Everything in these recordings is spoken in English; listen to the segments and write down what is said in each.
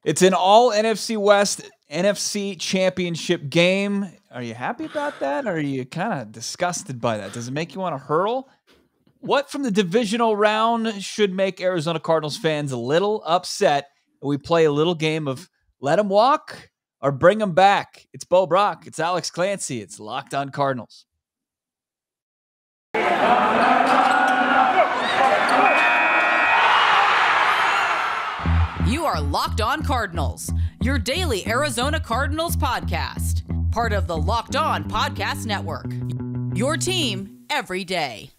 It's an all NFC West NFC Championship game. Are you happy about that? Or are you kind of disgusted by that? Does it make you want to hurl? What from the divisional round should make Arizona Cardinals fans a little upset? We play a little game of let them walk or bring them back. It's Bo Brack. It's Alex Clancy. It's Locked On Cardinals. You are Locked On Cardinals, your daily Arizona Cardinals podcast. Part of the Locked On Podcast Network. Your team every day.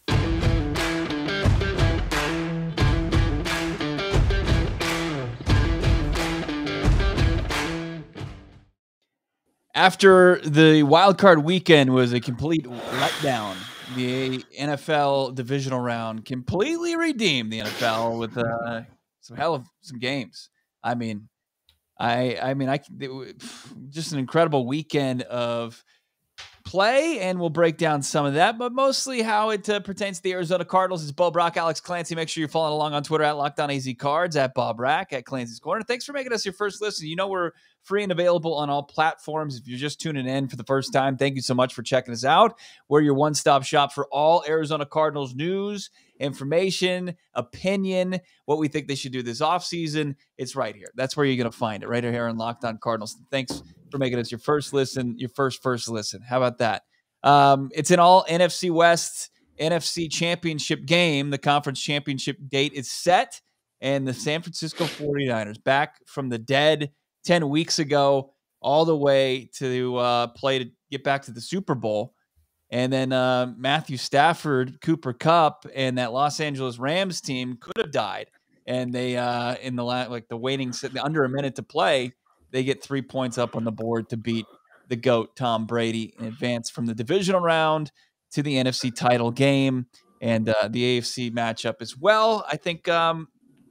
After the wild card weekend was a complete letdown, the NFL divisional round completely redeemed the NFL with some games. Just an incredible weekend of play, and we'll break down some of that, but mostly how it pertains to the Arizona Cardinals. It's Bo Brack, Alex Clancy. Make sure you're following along on Twitter at Locked On AZCards, at Bob Brack, at Clancy's Corner. Thanks for making us your first listen. You know we're free and available on all platforms. If you're just tuning in for the first time, thank you so much for checking us out. We're your one-stop shop for all Arizona Cardinals news, information, opinion, what we think they should do this offseason. It's right here. That's where you're going to find it, right here on Locked On Cardinals. Thanks for making us your first listen, your first listen. How about that? It's an all NFC West, NFC Championship game. The conference championship date is set, and the San Francisco 49ers, back from the dead 10 weeks ago, all the way to play to get back to the Super Bowl. And then Matthew Stafford, Cooper Kupp, and that Los Angeles Rams team could have died. And they under a minute to play, they get 3 points up on the board to beat the GOAT, Tom Brady, and advance from the divisional round to the NFC title game and the AFC matchup as well. I think my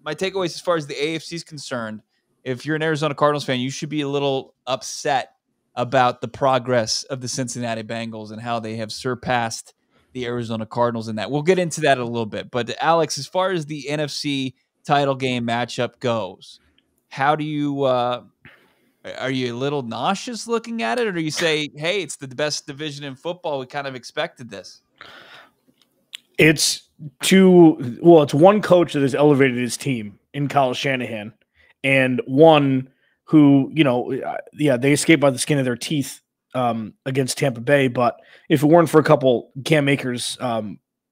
takeaways as far as the AFC is concerned, if you're an Arizona Cardinals fan, you should be a little upset about the progress of the Cincinnati Bengals and how they have surpassed the Arizona Cardinals in that. We'll get into that in a little bit. But Alex, as far as the NFC title game matchup goes, how do you are you a little nauseous looking at it, or do you say, hey, it's the best division in football, we kind of expected this? It's one coach that has elevated his team in Kyle Shanahan, and one who, they escaped by the skin of their teeth against Tampa Bay. But if it weren't for a couple Cam Akers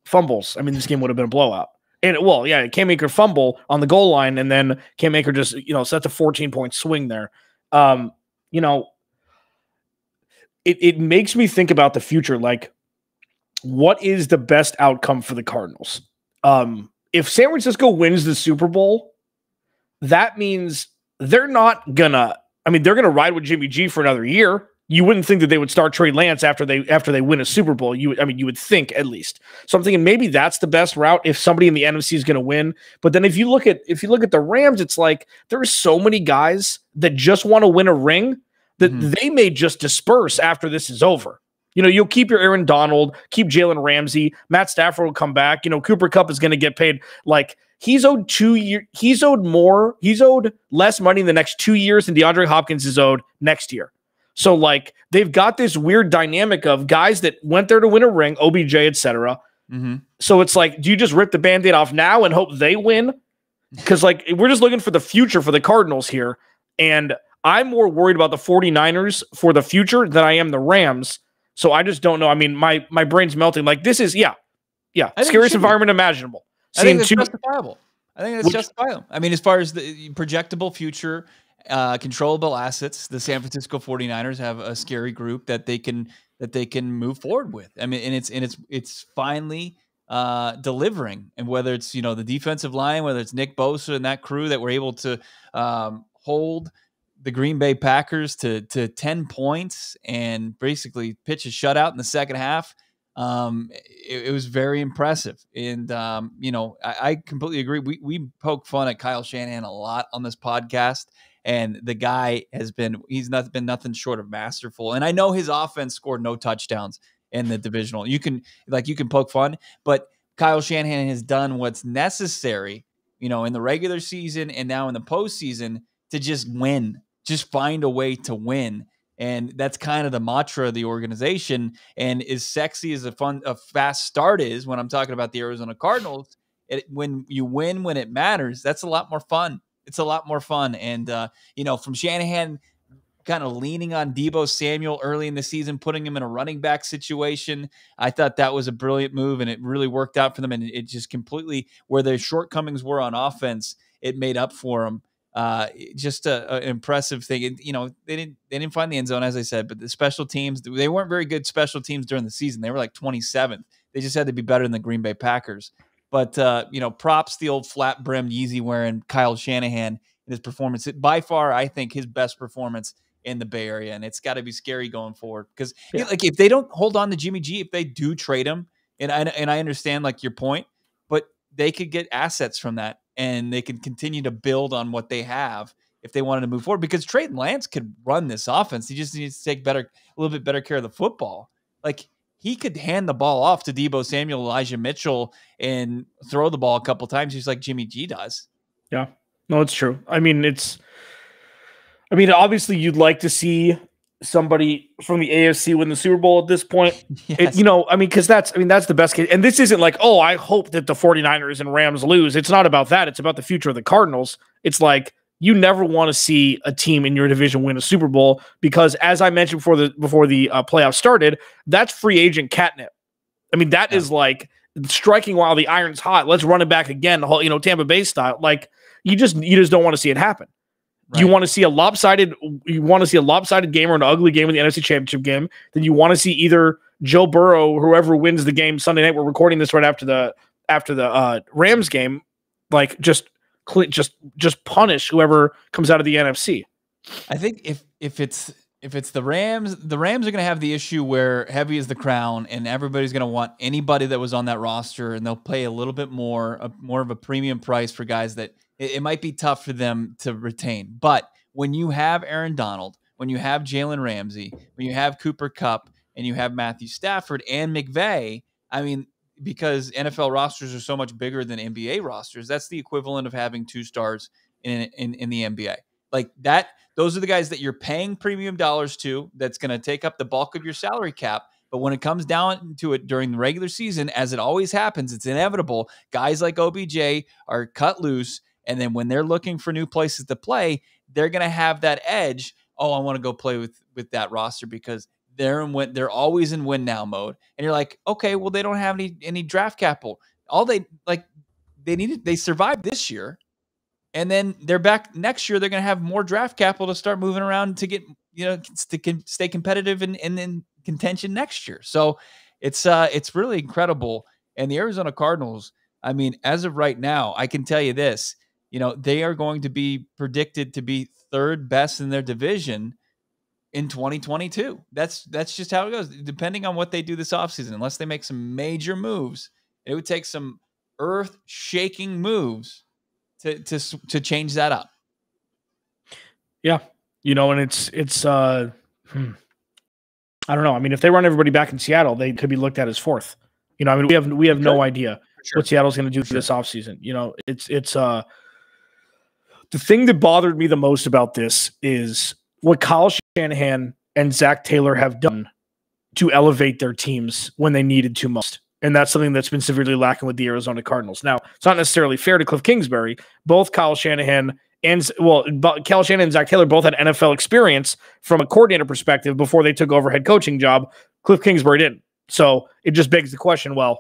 fumbles, this game would have been a blowout. And Cam Akers fumble on the goal line, and then Cam Akers just, sets a 14-point swing there. It makes me think about the future. Like, what is the best outcome for the Cardinals? If San Francisco wins the Super Bowl, that means they're not gonna. They're gonna ride with Jimmy G for another year. You wouldn't think that they would start Trey Lance after they win a Super Bowl. You would think at least. So I'm thinking maybe that's the best route if somebody in the NFC is going to win. But then if you look at the Rams, it's like there's so many guys that just want to win a ring that they may just disperse after this is over. You'll keep your Aaron Donald, keep Jalen Ramsey, Matt Stafford will come back. Cooper Kupp is going to get paid like. He's owed 2 years. He's owed more. He's owed less money in the next 2 years than DeAndre Hopkins is owed next year. So, they've got this weird dynamic of guys that went there to win a ring, OBJ, etc. So it's like, do you just rip the Band-Aid off now and hope they win? Because, we're just looking for the future for the Cardinals here. And I'm more worried about the 49ers for the future than I am the Rams. So I just don't know. My brain's melting. This is, scariest environment imaginable. I think that's justifiable. Justifiable. As far as the projectable future, controllable assets, the San Francisco 49ers have a scary group that they can move forward with. And it's finally delivering. And whether it's, the defensive line, whether it's Nick Bosa and that crew that were able to hold the Green Bay Packers to 10 points and basically pitch a shutout in the second half. It was very impressive. And, I completely agree. We poke fun at Kyle Shanahan a lot on this podcast, and the guy he's not been nothing short of masterful. And I know his offense scored no touchdowns in the divisional. You can poke fun, but Kyle Shanahan has done what's necessary, in the regular season and now in the postseason to just win, just find a way to win. And that's kind of the mantra of the organization. And as sexy as a fast start is, when I'm talking about the Arizona Cardinals, when you win, when it matters, that's a lot more fun. It's a lot more fun. And, from Shanahan kind of leaning on Deebo Samuel early in the season, putting him in a running back situation, I thought that was a brilliant move, and it really worked out for them. And it just completely, where their shortcomings were on offense, it made up for them. Just an impressive thing. And, they didn't find the end zone, as I said, but the special teams, they weren't very good special teams during the season. They were like 27th. They just had to be better than the Green Bay Packers. But, props the old flat brimmed Yeezy wearing Kyle Shanahan in his performance. By far, I think his best performance in the Bay Area. And it's got to be scary going forward, because if they don't hold on to Jimmy G, if they do trade him, and I understand like your point, but they could get assets from that, and they can continue to build on what they have if they wanted to move forward, because Trey Lance could run this offense. He just needs to take a little bit better care of the football. Like, he could hand the ball off to Deebo Samuel, Elijah Mitchell, and throw the ball a couple times, just like Jimmy G does. Yeah, no, it's true. Obviously you'd like to see somebody from the AFC win the Super Bowl at this point. Yes. Because that's the best case. And this isn't like, oh, I hope that the 49ers and Rams lose. It's not about that. It's about the future of the Cardinals. It's like, you never want to see a team in your division win a Super Bowl, because, as I mentioned before the playoffs started, that's free agent catnip. That is like striking while the iron's hot. Let's run it back again, the whole, Tampa Bay style. Like, you just don't want to see it happen. Right. You want to see a lopsided game or an ugly game in the NFC Championship game. Then you want to see either Joe Burrow or whoever wins the game Sunday night. We're recording this right after the Rams game. Like, just punish whoever comes out of the NFC. I think if it's the Rams are going to have the issue where heavy is the crown, and everybody's going to want anybody that was on that roster, and they'll pay a little bit more of a premium price for guys that it might be tough for them to retain. But when you have Aaron Donald, when you have Jalen Ramsey, when you have Cooper Kupp, and you have Matthew Stafford and McVay, because NFL rosters are so much bigger than NBA rosters, that's the equivalent of having 2 stars in the NBA. Like that, those are the guys that you're paying premium dollars to, that's going to take up the bulk of your salary cap. But when it comes down to it during the regular season, as it always happens, it's inevitable. Guys like OBJ are cut loose. And then when they're looking for new places to play, they're going to have that edge. Oh, I want to go play with that roster because they're always in win now mode. And you're like, okay, well, they don't have any draft capital. They survived this year. And then they're back next year. They're going to have more draft capital to start moving around to get, to stay competitive and in contention next year. So it's really incredible. And the Arizona Cardinals, as of right now, I can tell you this, they are going to be predicted to be third best in their division in 2022. That's just how it goes. Depending on what they do this offseason, unless they make some major moves, it would take some earth-shaking moves to change that up. Yeah. And it's I don't know. If they run everybody back in Seattle, they could be looked at as fourth. We have no idea what Seattle's going to do this offseason. It's the thing that bothered me the most about this is what Kyle Shanahan and Zach Taylor have done to elevate their teams when they needed to most. And that's something that's been severely lacking with the Arizona Cardinals. Now, it's not necessarily fair to Cliff Kingsbury. Both Kyle Shanahan and Zach Taylor both had NFL experience from a coordinator perspective before they took over head coaching job. Cliff Kingsbury didn't. So it just begs the question, why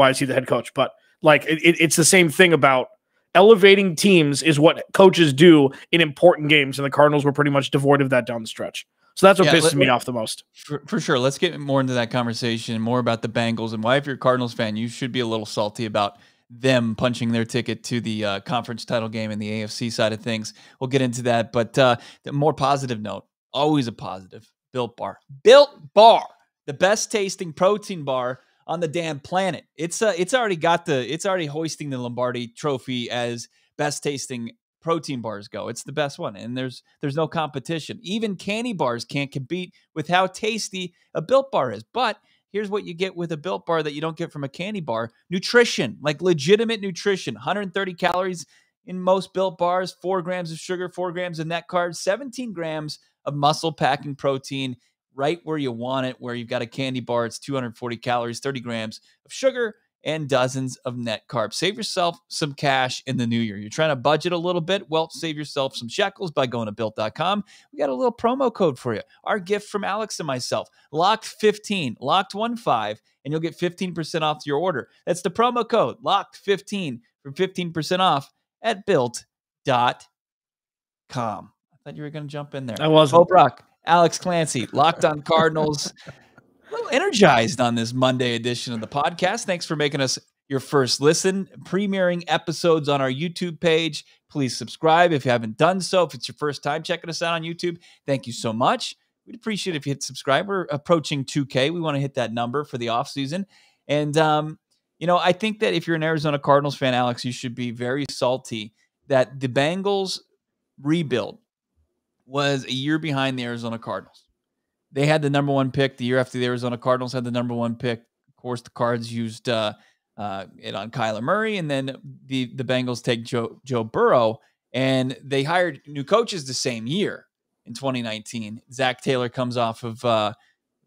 is he the head coach? But it's the same thing about elevating teams is what coaches do in important games. And the Cardinals were pretty much devoid of that down the stretch. So that's what pisses me off the most. For sure. Let's get more into that conversation, more about the Bengals and why, if you're a Cardinals fan, you should be a little salty about them punching their ticket to the conference title game in the AFC side of things. We'll get into that. But the more positive note, always a positive, Built Bar. Built Bar, the best tasting protein bar on the damn planet. It's already hoisting the Lombardi trophy as best tasting protein bars go. It's the best one, and there's no competition. Even candy bars can't compete with how tasty a Built Bar is. But here's what you get with a Built Bar that you don't get from a candy bar: nutrition, like legitimate nutrition. 130 calories, in most Built bars, 4 grams of sugar, 4 grams of net carbs, 17 grams of muscle packing protein, right where you want it, where you've got a candy bar. It's 240 calories, 30 grams of sugar, and dozens of net carbs. Save yourself some cash in the new year. You're trying to budget a little bit? Well, save yourself some shekels by going to Built.com. We got a little promo code for you. Our gift from Alex and myself, Locked15, Locked15, and you'll get 15% off your order. That's the promo code, Locked15, for 15% off at Built.com. I thought you were going to jump in there. I wasn't. Brack, Alex Clancy, Locked On Cardinals. A little energized on this Monday edition of the podcast. Thanks for making us your first listen. Premiering episodes on our YouTube page. Please subscribe if you haven't done so. If it's your first time checking us out on YouTube, thank you so much. We'd appreciate it if you hit subscribe. We're approaching 2K. We want to hit that number for the offseason. And, I think that if you're an Arizona Cardinals fan, Alex, you should be very salty that the Bengals rebuild was a year behind the Arizona Cardinals. They had the number 1 pick the year after the Arizona Cardinals had the number 1 pick. Of course, the Cards used it on Kyler Murray, and then the Bengals take Joe Burrow, and they hired new coaches the same year in 2019. Zach Taylor comes off of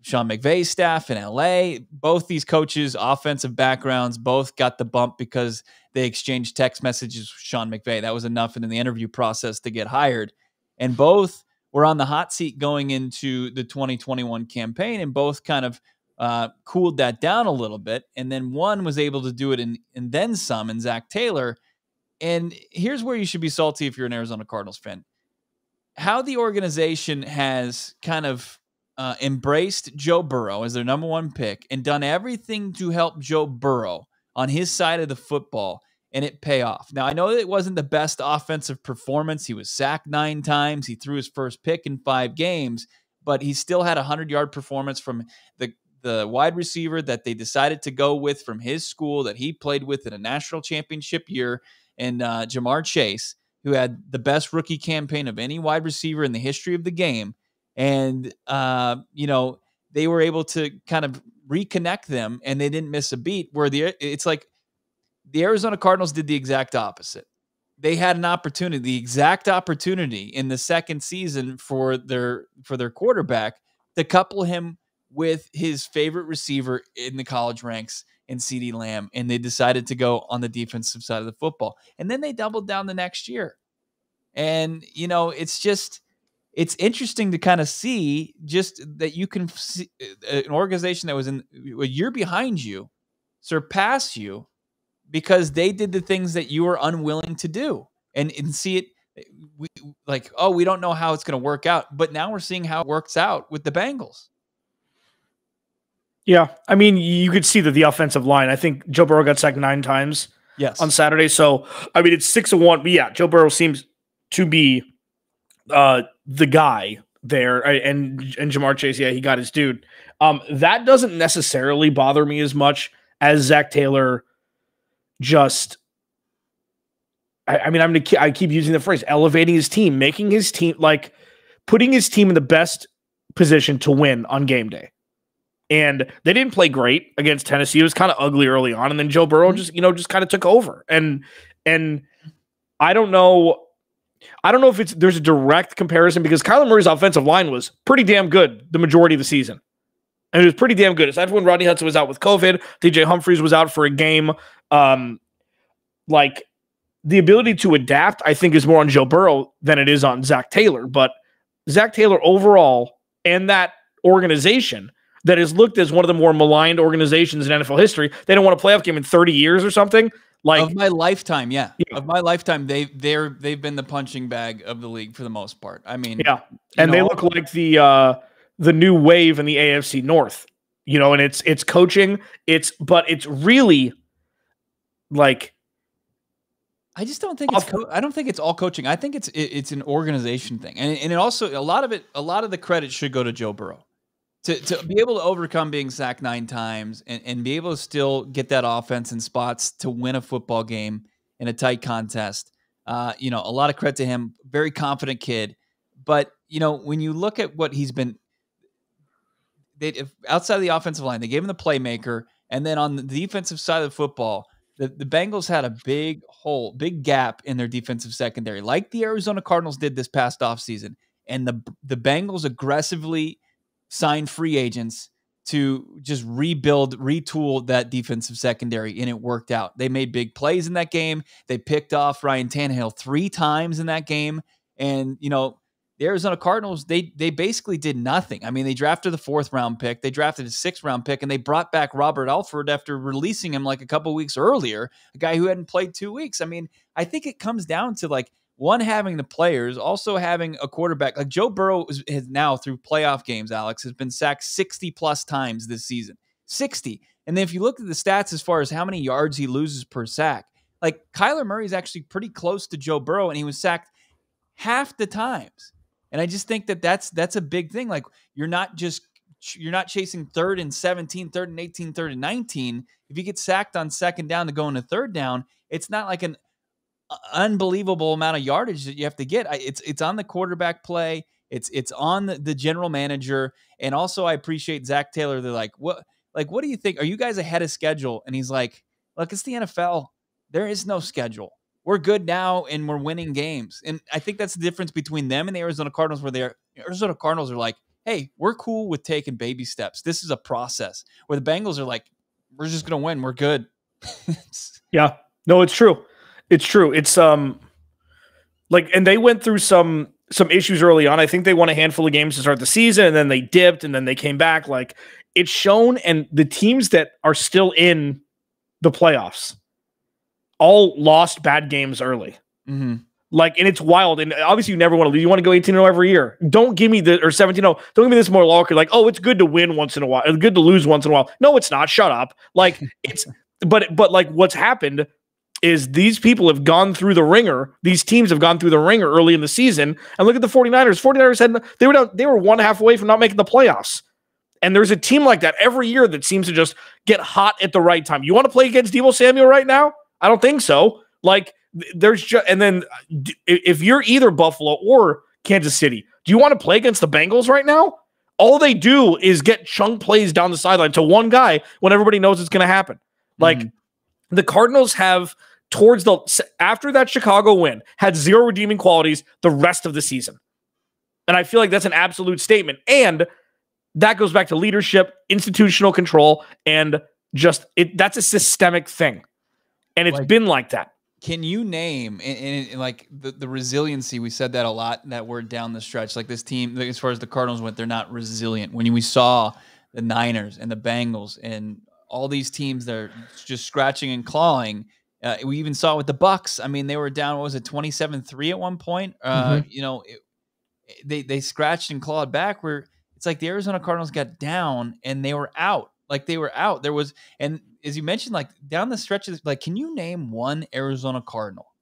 Sean McVay's staff in LA. Both these coaches, offensive backgrounds, both got the bump because they exchanged text messages with Sean McVay. That was enough in the interview process to get hired, and both were on the hot seat going into the 2021 campaign, and both kind of cooled that down a little bit. And then one was able to do it and then some in Zach Taylor. And here's where you should be salty if you're an Arizona Cardinals fan. How the organization has kind of embraced Joe Burrow as their number 1 pick and done everything to help Joe Burrow on his side of the football, and it pay off. Now, I know that it wasn't the best offensive performance. He was sacked 9 times. He threw his first pick in 5 games, but he still had a 100-yard performance from the wide receiver that they decided to go with from his school that he played with in a national championship year, and Jamar Chase, who had the best rookie campaign of any wide receiver in the history of the game. And, they were able to kind of reconnect them, and they didn't miss a beat, where it's like, the Arizona Cardinals did the exact opposite. They had an opportunity, the exact opportunity in the second season for their quarterback to couple him with his favorite receiver in the college ranks in CeeDee Lamb, and they decided to go on the defensive side of the football. And then they doubled down the next year. And, it's interesting to kind of see just that you can see an organization that was in a year behind you surpass you because they did the things that you were unwilling to do, and see it we don't know how it's going to work out, but now we're seeing how it works out with the Bengals. Yeah. I mean, you could see that the offensive line, I think Joe Burrow got sacked 9 times on Saturday. So, I mean, it's 6-1, but yeah, Joe Burrow seems to be the guy there, and Jamar Chase, yeah, he got his dude. That doesn't necessarily bother me as much as Zach Taylor just, I keep using the phrase elevating his team, making his team, like putting his team in the best position to win on game day. And they didn't play great against Tennessee. It was kind of ugly early on. And then Joe Burrow just kind of took over. And I don't know if there's a direct comparison, because Kyler Murray's offensive line was pretty damn good the majority of the season. And it was pretty damn good. Aside from when Rodney Hudson was out with COVID, DJ Humphries was out for a game. Like, the ability to adapt, I think, is more on Joe Burrow than it is on Zach Taylor. But Zach Taylor overall, and that organization that is looked as one of the more maligned organizations in NFL history, they don't want a playoff game in 30 years or something. Like, of my lifetime, yeah. Of my lifetime, they've been the punching bag of the league for the most part. I mean, yeah, and they look like the new wave in the AFC North. And it's coaching. But it's really like, I just don't think I don't think it's all coaching. I think it's an organization thing, and it also, a lot of the credit should go to Joe Burrow. To be able to overcome being sacked 9 times and be able to still get that offense in spots to win a football game in a tight contest. A lot of credit to him. Very confident kid. But, when you look at what he's been, outside of the offensive line, they gave him the playmaker. And then on the defensive side of the football, the Bengals had a big gap in their defensive secondary, like the Arizona Cardinals did this past offseason. And the Bengals aggressively signed free agents to just retool that defensive secondary, and it worked out. They made big plays in that game. They picked off Ryan Tannehill 3 times in that game. And, the Arizona Cardinals, they basically did nothing. I mean, they drafted the 4th round pick. They drafted a 6th round pick, and they brought back Robert Alford after releasing him like a couple weeks earlier, a guy who hadn't played 2 weeks. I mean, I think it comes down to like, one, having the players, also having a quarterback. Like Joe Burrow has now, through playoff games, Alex, has been sacked 60+ times this season. 60. And then if you look at the stats as far as how many yards he loses per sack, like Kyler Murray is actually pretty close to Joe Burrow, and he was sacked half the times. And I just think that's a big thing. Like you're not chasing 3rd and 17, 3rd and 18, 3rd and 19. If you get sacked on 2nd down to go into 3rd down, it's not like an unbelievable amount of yardage that you have to get. It's on the quarterback play. It's on the general manager. And also I appreciate Zach Taylor. They're like, what do you think? Are you guys ahead of schedule? And he's like, look, it's the NFL. There is no schedule. We're good now and we're winning games. And I think that's the difference between them and the Arizona Cardinals, where the Arizona Cardinals are like, hey, we're cool with taking baby steps. This is a process. Where the Bengals are like, we're just going to win. We're good. Yeah. No, it's true. It's true. It's and they went through some issues early on. I think they won a handful of games to start the season, and then they dipped, and then they came back. Like, it's shown, and the teams that are still in the playoffs all lost bad games early. Mm-hmm. Like, and it's wild. And obviously you never want to lose. You want to go 18-0 every year. Don't give me or 17-0. Don't give me this more locker. Like, oh, it's good to win once in a while. It's good to lose once in a while. No, it's not. Shut up. Like, it's, but like what's happened is these people have gone through the ringer. These teams have gone through the ringer early in the season. And look at the 49ers. 49ers had, they were 1 half away from not making the playoffs. And there's a team like that every year that seems to just get hot at the right time. You want to play against Deebo Samuel right now? I don't think so. Like, there's just, and then if you're either Buffalo or Kansas City, do you want to play against the Bengals right now? All they do is get chunk plays down the sideline to one guy when everybody knows it's going to happen. Like, the Cardinals have, after that Chicago win, had 0 redeeming qualities the rest of the season. And I feel like that's an absolute statement. And that goes back to leadership, institutional control, and just that's a systemic thing. And it's been like that. Can you name, and like the resiliency, we said that a lot, that word down the stretch, like this team, as far as the Cardinals went, they're not resilient. When we saw the Niners and the Bengals and all these teams that are just scratching and clawing, we even saw it with the Bucks. I mean, they were down, what was it, 27-3 at one point? They scratched and clawed back, where it's like the Arizona Cardinals got down and they were out. Like, they were out. There was, and as you mentioned, like down the stretches, like, can you name one Arizona Cardinal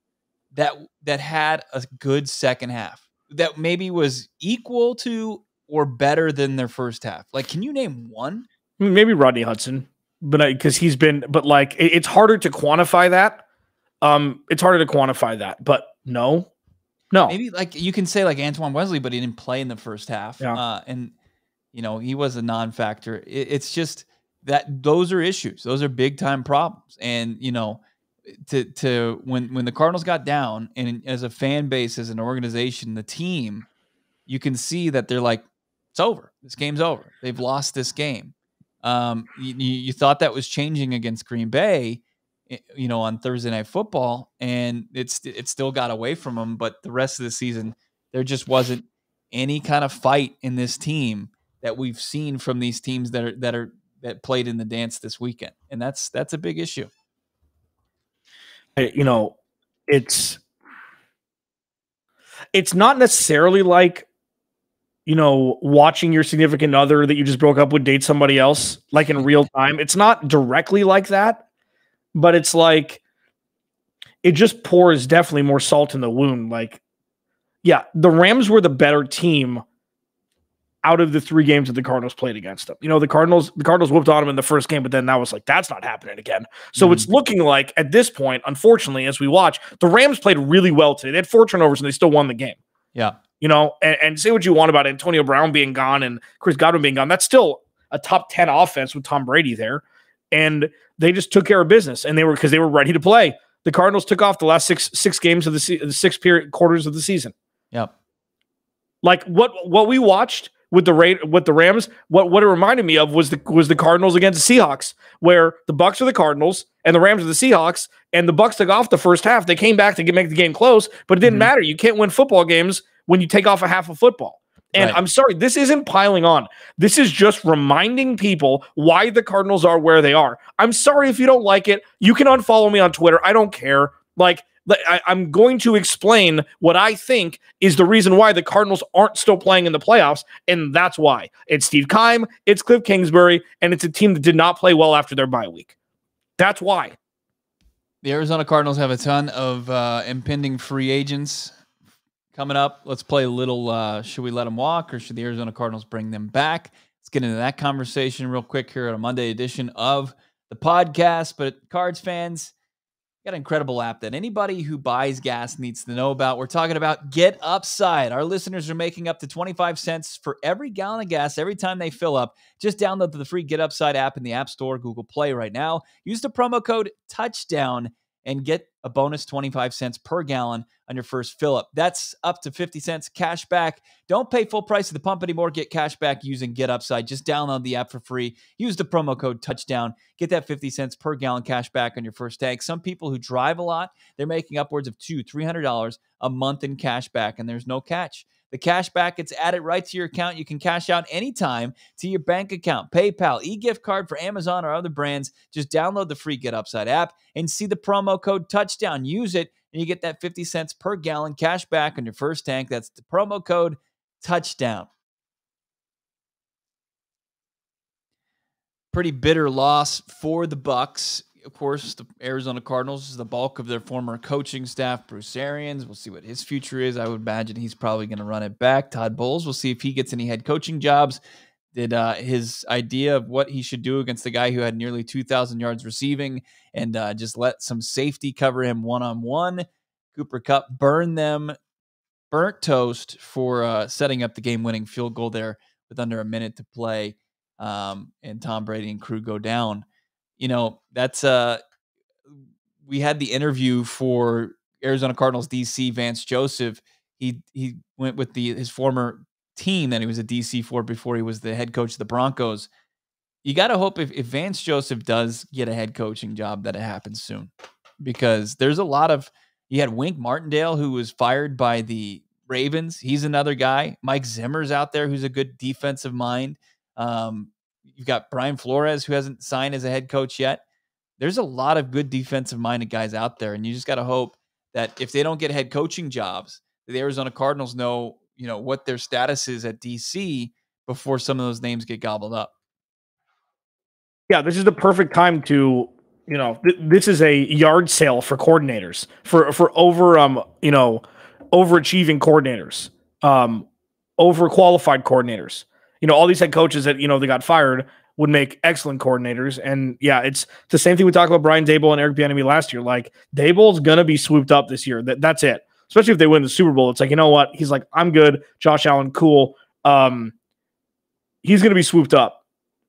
that had a good second half that maybe was equal to or better than their first half? Like, can you name one? Maybe Rodney Hudson, but because he's been, but like it's harder to quantify that. It's harder to quantify that, but no. Maybe like you can say like Antoine Wesley, but he didn't play in the first half. Yeah. And he was a non-factor. It's just that those are issues. Those are big time problems. And, when the Cardinals got down, and as a fan base, as an organization, the team, you can see that they're like, it's over. This game's over. They've lost this game. You thought that was changing against Green Bay, on Thursday Night Football, and it still got away from them. But the rest of the season, there just wasn't any kind of fight in this team that we've seen from these teams that played in the dance this weekend. And that's a big issue. It's not necessarily like, watching your significant other that you just broke up with date somebody else, like in real time. It's not directly like that, but it's like, it just pours definitely more salt in the wound. Like, yeah, the Rams were the better team out of the 3 games that the Cardinals played against them. The Cardinals whooped on them in the first game, but then that was like, that's not happening again. So It's looking like at this point, unfortunately, as we watch, the Rams played really well today. They had 4 turnovers and they still won the game. Yeah. And say what you want about Antonio Brown being gone and Chris Godwin being gone. That's still a top 10 offense with Tom Brady there. and they just took care of business, and they were ready to play. The Cardinals took off the last six games of the six quarters of the season. Yep. Like what we watched with the Rams, what it reminded me of was the Cardinals against the Seahawks, where the Bucs are the Cardinals and the Rams are the Seahawks, and the Bucs took off the first half. They came back to make the game close, but it didn't matter. You can't win football games when you take off a half of football. And I'm sorry, this isn't piling on. This is just reminding people why the Cardinals are where they are. I'm sorry if you don't like it. You can unfollow me on Twitter. I don't care. I'm going to explain what I think is the reason why the Cardinals aren't still playing in the playoffs, and that's why. It's Steve Keim, it's Cliff Kingsbury, and it's a team that did not play well after their bye week. That's why. The Arizona Cardinals have a ton of impending free agents coming up. Let's play a little, should we let them walk, or should the Arizona Cardinals bring them back? Let's get into that conversation real quick here on a Monday edition of the podcast. But Cards fans, got an incredible app that anybody who buys gas needs to know about. We're talking about Get Upside. Our listeners are making up to 25 cents for every gallon of gas every time they fill up. Just download the free Get Upside app in the App Store, Google Play right now. Use the promo code TOUCHDOWN and get a bonus 25 cents per gallon on your first fill up. That's up to 50 cents cash back. Don't pay full price at the pump anymore. Get cash back using Get Upside. Just download the app for free. Use the promo code TOUCHDOWN. Get that 50 cents per gallon cash back on your first tank. Some people who drive a lot, they're making upwards of $200-$300 a month in cash back, and there's no catch. The cash back gets added right to your account. You can cash out anytime to your bank account, PayPal, e-gift card for Amazon or other brands. Just download the free Get Upside app and see the promo code TOUCHDOWN. Use it, and you get that 50 cents per gallon cash back on your first tank. That's the promo code TOUCHDOWN. Pretty bitter loss for the Bucs. Of course, the Arizona Cardinals is the bulk of their former coaching staff, Bruce Arians. We'll see what his future is. I would imagine he's probably going to run it back. Todd Bowles, we'll see if he gets any head coaching jobs. Did his idea of what he should do against the guy who had nearly 2,000 yards receiving and just let some safety cover him one-on-one. Cooper Kupp burnt toast for setting up the game-winning field goal there with under a minute to play, and Tom Brady and crew go down. You know, that's we had the interview for Arizona Cardinals DC Vance Joseph. He went with his former team that he was a DC for before he was the head coach of the Broncos. You got to hope if Vance Joseph does get a head coaching job that it happens soon, because there's a lot of, you had Wink Martindale, who was fired by the Ravens. He's another guy. Mike Zimmer's out there, who's a good defensive mind. You've got Brian Flores, who hasn't signed as a head coach yet. There's a lot of good defensive-minded guys out there, and you just got to hope that if they don't get head coaching jobs, the Arizona Cardinals know, what their status is at DC before some of those names get gobbled up. Yeah, this is the perfect time to, this is a yard sale for coordinators, for overachieving coordinators, overqualified coordinators. All these head coaches that, they got fired would make excellent coordinators. And yeah, it's the same thing we talked about Brian Daboll and Eric Bieniemy last year. Like, Daboll's going to be swooped up this year. That's it. Especially if they win the Super Bowl. It's like, you know what? He's like, I'm good. Josh Allen, cool. He's going to be swooped up.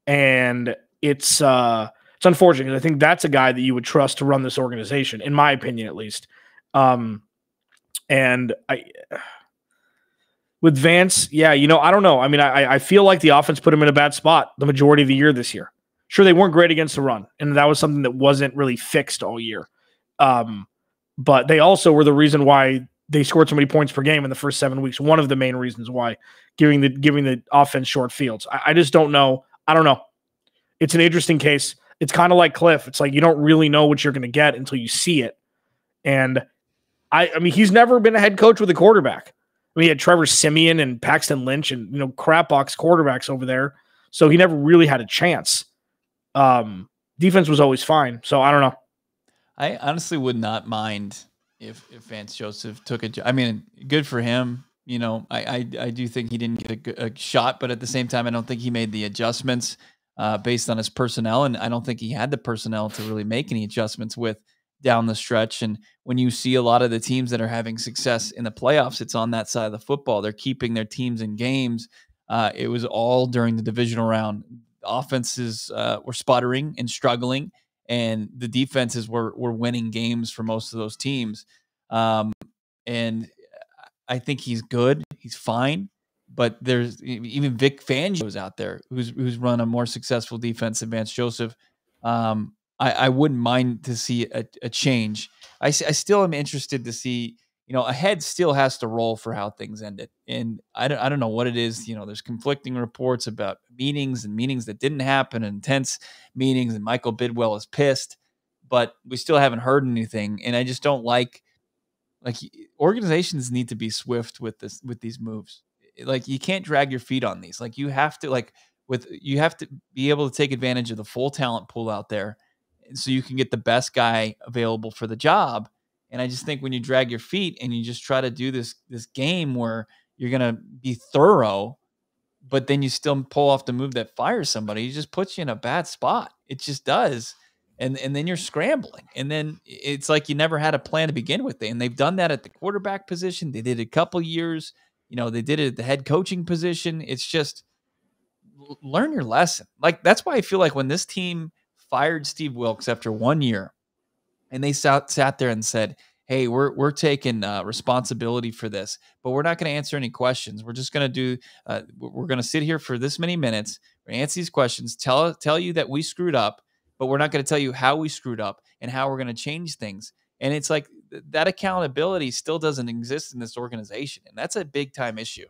And it's unfortunate, because I think that's a guy that you would trust to run this organization, in my opinion, at least. With Vance, yeah, I don't know. I mean, I feel like the offense put him in a bad spot the majority of the year this year. Sure, they weren't great against the run, and that was something that wasn't really fixed all year. But they also were the reason why they scored so many points per game in the first 7 weeks. One of the main reasons why, giving the offense short fields. I just don't know. I don't know. It's an interesting case. It's kind of like Cliff. It's like you don't really know what you're going to get until you see it. And I mean, he's never been a head coach with a quarterback. I mean, he had Trevor Siemian and Paxton Lynch and, crapbox quarterbacks over there. So he never really had a chance. Defense was always fine. So I don't know. I honestly would not mind if Vance Joseph took a job. I mean, good for him. I do think he didn't get a shot, but at the same time, I don't think he made the adjustments based on his personnel. And I don't think he had the personnel to really make any adjustments with down the stretch. And when you see a lot of the teams that are having success in the playoffs, it's on that side of the football. They're keeping their teams in games. It was all during the divisional round. offenses were sputtering and struggling, and the defenses were winning games for most of those teams. And I think he's good. He's fine. But there's even Vic Fangio's out there who's run a more successful defense than Vance Joseph. I wouldn't mind to see a change. I still am interested to see, a head still has to roll for how things ended. And I don't know what it is. There's conflicting reports about meetings that didn't happen, and intense meetings, and Michael Bidwell is pissed, but we still haven't heard anything. And I just don't like organizations need to be swift with these moves. Like, you can't drag your feet on these. Like, you have to be able to take advantage of the full talent pool out there, so you can get the best guy available for the job. And I just think when you drag your feet and you just try to do this game where you're going to be thorough, but then you still pull off the move that fires somebody, it just puts you in a bad spot. It just does. And then you're scrambling. And then it's like you never had a plan to begin with. And they've done that at the quarterback position. They did it a couple years. They did it at the head coaching position. It's just learn your lesson. Like, that's why I feel like when this team fired Steve Wilkes after 1 year, and they sat there and said, hey, we're taking responsibility for this, but we're not going to answer any questions. We're just going to we're going to sit here for this many minutes, we're going to answer these questions, tell you that we screwed up, but we're not going to tell you how we screwed up and how we're going to change things. And it's like that accountability still doesn't exist in this organization. And that's a big time issue.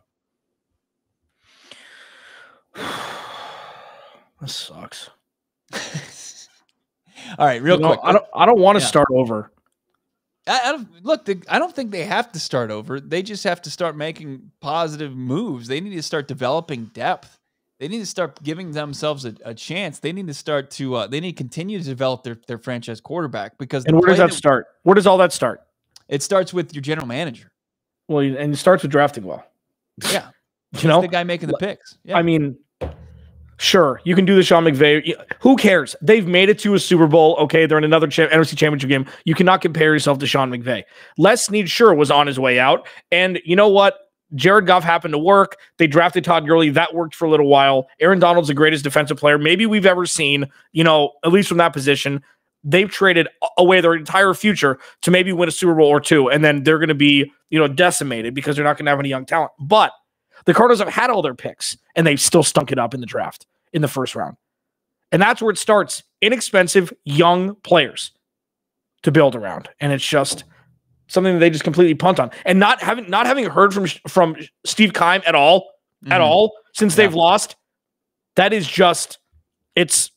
This sucks. All right, real quick. I don't want to start over. I don't think they have to start over. They just have to start making positive moves. They need to start developing depth. They need to start giving themselves a chance. They need to start to they need to continue to develop their franchise quarterback, because. And where does that start? Where does all that start? It starts with your general manager. Well, and it starts with drafting well. Yeah. The guy making the picks. Yeah. I mean, sure, you can do the Sean McVay. Who cares? They've made it to a Super Bowl. Okay, they're in another NFC Championship game. You cannot compare yourself to Sean McVay. Les Snead, sure, was on his way out. And you know what? Jared Goff happened to work. They drafted Todd Gurley. That worked for a little while. Aaron Donald's the greatest defensive player maybe we've ever seen, at least from that position. They've traded away their entire future to maybe win a Super Bowl or two, and then they're going to be, decimated because they're not going to have any young talent. But the Cardinals have had all their picks, and they've still stunk it up in the draft in the first round. And that's where it starts. Inexpensive, young players to build around. And it's just something that they just completely punt on. And not having heard from Steve Keim at all since they've lost, that is just, it's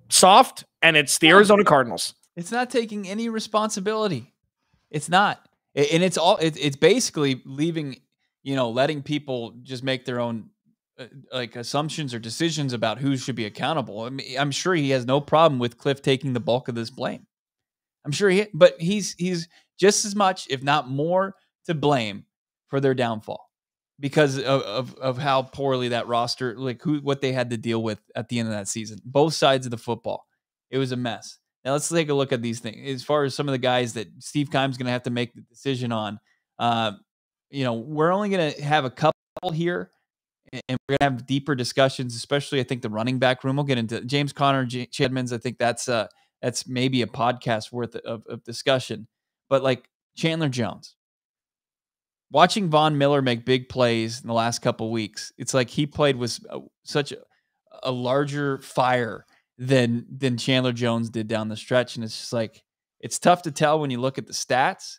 soft, and it's the Arizona Cardinals. It's not taking any responsibility. It's not. And it's basically leaving, letting people just make their own assumptions or decisions about who should be accountable. I mean, I'm sure he has no problem with Cliff taking the bulk of this blame. I'm sure but he's just as much, if not more, to blame for their downfall because of how poorly that roster, what they had to deal with at the end of that season. Both sides of the football. It was a mess. Now let's take a look at these things. As far as some of the guys that Steve Keim's going to have to make the decision on, we're only going to have a couple here, and we're going to have deeper discussions, especially I think the running back room. We'll get into James Conner, Chad Edmonds. I think that's maybe a podcast worth of discussion. But Chandler Jones, watching Von Miller make big plays in the last couple of weeks, it's like he played with such a larger fire than Chandler Jones did down the stretch. And it's just it's tough to tell when you look at the stats,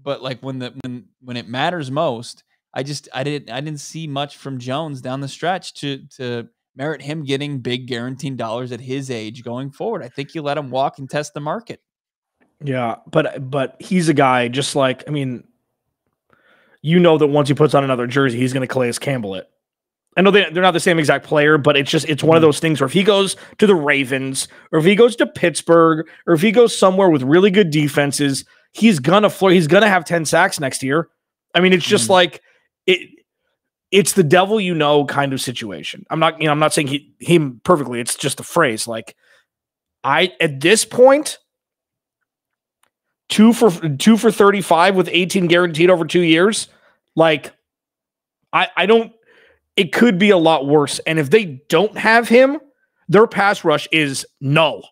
but when it matters most, I didn't see much from Jones down the stretch to merit him getting big guaranteed dollars at his age going forward. I think you let him walk and test the market. Yeah, but he's a guy just that once he puts on another jersey, he's going to Calais Campbell it. I know they're not the same exact player, but it's one of those things where if he goes to the Ravens or if he goes to Pittsburgh or if he goes somewhere with really good defenses, he's going to have 10 sacks next year. I mean, it's just it's the devil kind of situation. I'm not saying him perfectly. It's just a phrase. At this point, 2 for 35 with 18 guaranteed over 2 years. I don't. It could be a lot worse. And if they don't have him, Their pass rush is null.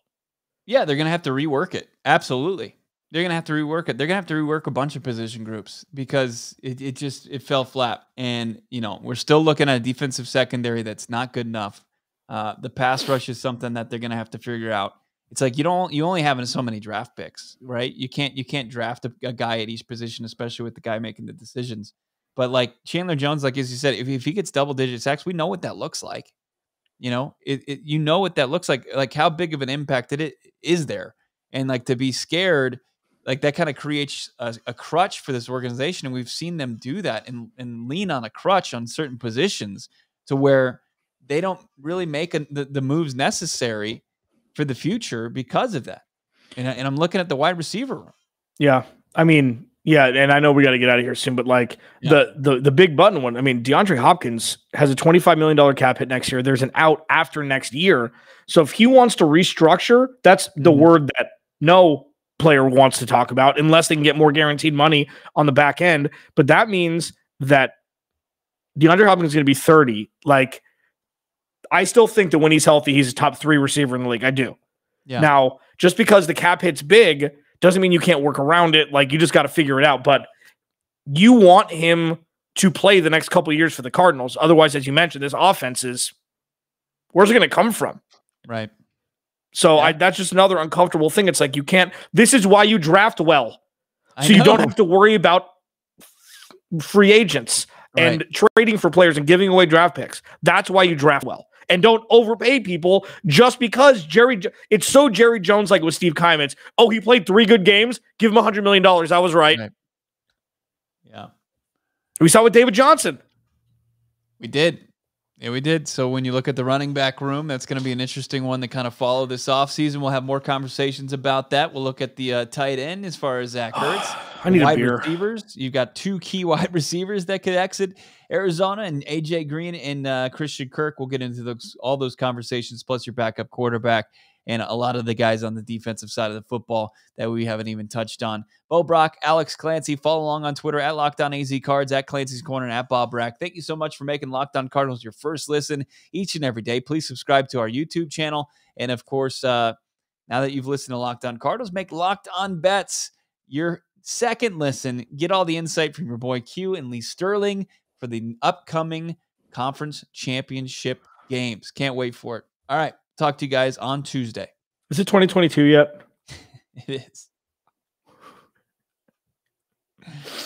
Yeah, they're going to have to rework it. Absolutely. They're going to have to rework it. They're going to have to rework a bunch of position groups because it fell flat. And, we're still looking at a defensive secondary that's not good enough. The pass rush is something that they're going to have to figure out. It's like you only have so many draft picks, right? You can't draft a guy at each position, especially with the guy making the decisions. But like Chandler Jones, like as you said, if he gets double-digit sacks, we know what that looks like. You know what that looks like how big of an impact it is there. And like to be scared, like that kind of creates a crutch for this organization. And we've seen them do that and lean on a crutch on certain positions to where they don't really make the moves necessary for the future because of that. And I'm looking at the wide receiver room. Yeah. I mean, yeah, and I know we got to get out of here soon, but like the big button one, I mean, DeAndre Hopkins has a $25 million cap hit next year. There's an out after next year. So if he wants to restructure, that's the word that no player wants to talk about unless they can get more guaranteed money on the back end. But that means that DeAndre Hopkins is going to be 30. Like, I still think that when he's healthy, he's a top 3 receiver in the league. I do. Yeah. Now, just because the cap hit's big doesn't mean you can't work around it. Like, you just got to figure it out. But you want him to play the next couple of years for the Cardinals. Otherwise, as you mentioned, this offense is, where's it going to come from? Right. So that's just another uncomfortable thing. It's like you can't. This is why you draft well. So you don't have to worry about free agents and trading for players and giving away draft picks. That's why you draft well. And don't overpay people just because it's so Jerry Jones like with Steve Kymans. Oh, he played 3 good games. Give him $100 million. I was right. Yeah. We saw with David Johnson. We did. Yeah, we did. So when you look at the running back room, that's going to be an interesting one to kind of follow this offseason. We'll have more conversations about that. We'll look at the tight end as far as Zach Ertz. I need wide a beer. Receivers. You've got 2 key wide receivers that could exit Arizona, and AJ Green and Christian Kirk. We'll get into all those conversations, plus your backup quarterback and a lot of the guys on the defensive side of the football that we haven't even touched on. Bo Brack, Alex Clancy. Follow along on Twitter at Locked On AZCards, at Clancy's Corner, and at Bob Brack. Thank you so much for making Locked On Cardinals your first listen each and every day. Please subscribe to our YouTube channel. And, of course, now that you've listened to Locked On Cardinals, make Locked On Bets your second listen. Get all the insight from your boy Q and Lee Sterling for the upcoming conference championship games. Can't wait for it. All right. Talk to you guys on Tuesday. Is it 2022 yet? It is.